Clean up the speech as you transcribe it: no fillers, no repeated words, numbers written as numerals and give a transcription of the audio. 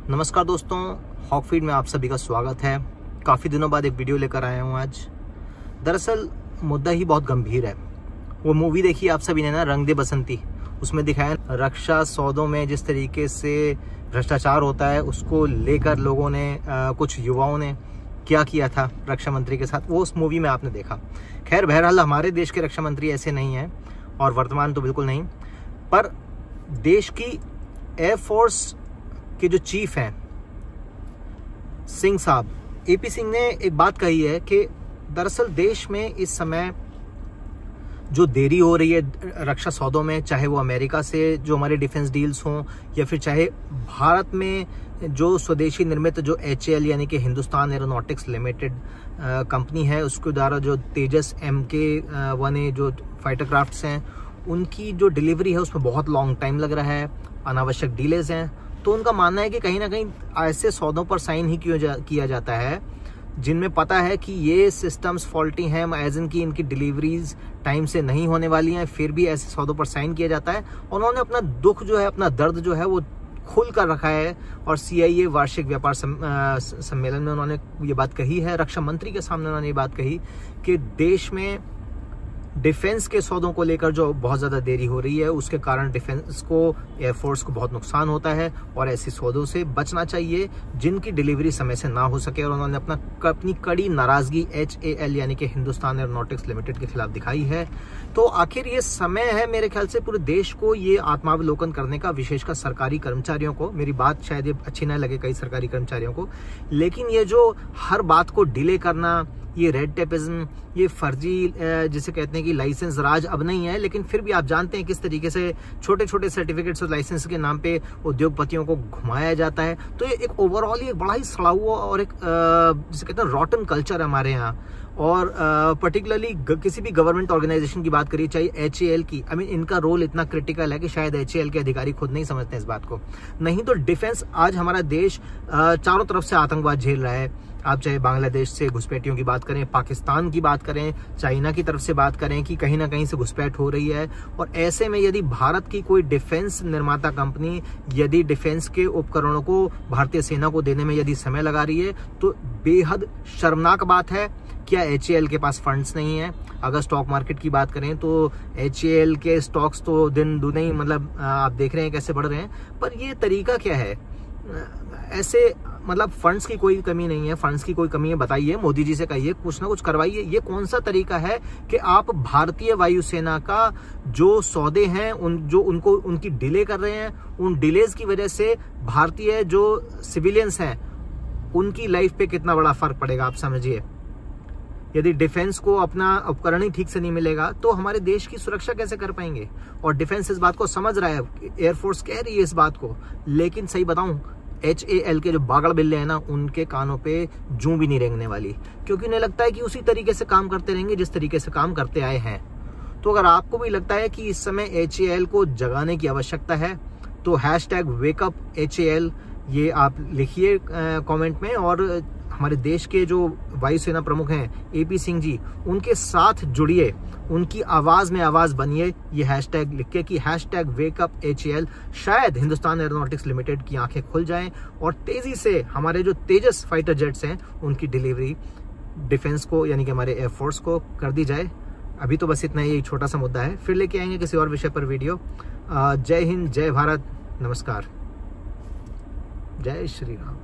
नमस्कार दोस्तों, hoc feed में आप सभी का स्वागत है। काफ़ी दिनों बाद एक वीडियो लेकर आया हूँ आज। दरअसल मुद्दा ही बहुत गंभीर है। वो मूवी देखी आप सभी ने ना, रंग दे बसंती। उसमें दिखाया रक्षा सौदों में जिस तरीके से भ्रष्टाचार होता है, उसको लेकर लोगों ने कुछ युवाओं ने क्या किया था रक्षा मंत्री के साथ, वो उस मूवी में आपने देखा। खैर बहरहाल हमारे देश के रक्षा मंत्री ऐसे नहीं हैं, और वर्तमान तो बिल्कुल नहीं। पर देश की एयरफोर्स के जो चीफ हैं सिंह साहब, एपी सिंह ने एक बात कही है कि दरअसल देश में इस समय जो देरी हो रही है रक्षा सौदों में, चाहे वो अमेरिका से जो हमारे डिफेंस डील्स हों, या फिर चाहे भारत में जो स्वदेशी निर्मित जो HAL यानी कि हिंदुस्तान एरोनॉटिक्स लिमिटेड कंपनी है, उसके द्वारा जो तेजस MK-1A जो फाइटर क्राफ्ट्स हैं, उनकी जो डिलीवरी है उसमें बहुत लॉन्ग टाइम लग रहा है, अनावश्यक डिलेज हैं। तो उनका मानना है कि कहीं ना कहीं ऐसे सौदों पर साइन ही किया जाता है जिनमें पता है कि ये सिस्टम्स फॉल्टी हैं, एज इन की इनकी डिलीवरीज टाइम से नहीं होने वाली हैं, फिर भी ऐसे सौदों पर साइन किया जाता है। उन्होंने अपना दुख जो है, अपना दर्द जो है वो खुल कर रखा है, और CIA वार्षिक व्यापार सम्मेलन में उन्होंने ये बात कही है। रक्षा मंत्री के सामने उन्होंने ये बात कही कि देश में डिफेंस के सौदों को लेकर जो बहुत ज़्यादा देरी हो रही है, उसके कारण डिफेंस को, एयरफोर्स को बहुत नुकसान होता है, और ऐसे सौदों से बचना चाहिए जिनकी डिलीवरी समय से ना हो सके। और उन्होंने अपनी कड़ी नाराजगी HAL यानी कि हिंदुस्तान एरोनॉटिक्स लिमिटेड के खिलाफ दिखाई है। तो आखिर ये समय है मेरे ख्याल से पूरे देश को ये आत्मावलोकन करने का, विशेषकर सरकारी कर्मचारियों को। मेरी बात शायद ये अच्छी ना लगे कई सरकारी कर्मचारियों को, लेकिन ये जो हर बात को डिले करना, ये रेड टेपिज्म, ये फर्जी जिसे कहते हैं कि लाइसेंस राज अब नहीं है, लेकिन फिर भी आप जानते हैं किस तरीके से छोटे छोटे सर्टिफिकेट्स और लाइसेंस के नाम पे उद्योगपतियों को घुमाया जाता है। तो ये एक ओवरऑल ही एक बड़ा ही सड़ा हुआ और एक जिसे कहते हैं रॉटन कल्चर है हमारे यहाँ। और पर्टिकुलरली किसी भी गवर्नमेंट ऑर्गेनाइजेशन की बात करिए, चाहे HAL की, इनका रोल इतना क्रिटिकल है कि शायद HAL के अधिकारी खुद नहीं समझते इस बात को। नहीं तो डिफेंस, आज हमारा देश चारों तरफ से आतंकवाद झेल रहा है। आप चाहे बांग्लादेश से घुसपैठियों की बात करें, पाकिस्तान की बात करें, चाइना की तरफ से बात करें, कि कहीं ना कहीं से घुसपैठ हो रही है। और ऐसे में यदि भारत की कोई डिफेंस निर्माता कंपनी यदि डिफेंस के उपकरणों को भारतीय सेना को देने में यदि समय लगा रही है, तो बेहद शर्मनाक बात है। क्या HAL के पास फंड्स नहीं है? अगर स्टॉक मार्केट की बात करें तो HAL के स्टॉक्स तो दिन दुने ही आप देख रहे हैं कैसे बढ़ रहे हैं। पर ये तरीका क्या है? ऐसे फंड्स की कोई कमी नहीं है, फंड्स की कोई कमी है बताइए, मोदी जी से कहिए, कुछ ना कुछ करवाइए। ये कौन सा तरीका है कि आप भारतीय वायुसेना का जो सौदे हैं उनकी डिले कर रहे हैं, उन डिलेज की वजह से भारतीय जो सिविलियंस हैं उनकी लाइफ पे कितना बड़ा फर्क पड़ेगा आप समझिए। यदि डिफेंस को अपना उपकरण ही ठीक से नहीं मिलेगा तो हमारे देश की सुरक्षा कैसे कर पाएंगे? और डिफेंस इस बात को समझ रहा है, एयरफोर्स कह रही है इस बात को, लेकिन सही बताऊं, HAL के जो बागड़ बिल्ले हैं ना, उनके कानों पे जूं भी नहीं रेंगने वाली, क्योंकि उन्हें लगता है कि उसी तरीके से काम करते रहेंगे जिस तरीके से काम करते आए हैं। तो अगर आपको भी लगता है कि इस समय HAL को जगाने की आवश्यकता है, तो #WakeUpHAL ये आप लिखिए कमेंट में, और हमारे देश के जो वायुसेना प्रमुख हैं AP सिंह जी, उनके साथ जुड़िए, उनकी आवाज में आवाज बनिए, ये हैशटैग लिख के कि #WakeUpHAL। शायद हिंदुस्तान एरोनॉटिक्स लिमिटेड की आंखें खुल जाएं और तेजी से हमारे जो तेजस फाइटर जेट्स हैं उनकी डिलीवरी डिफेंस को यानी कि हमारे एयरफोर्स को कर दी जाए। अभी तो बस इतना ही छोटा सा मुद्दा है, फिर लेके आएंगे किसी और विषय पर वीडियो। जय हिंद, जय भारत, नमस्कार, जय श्री राम।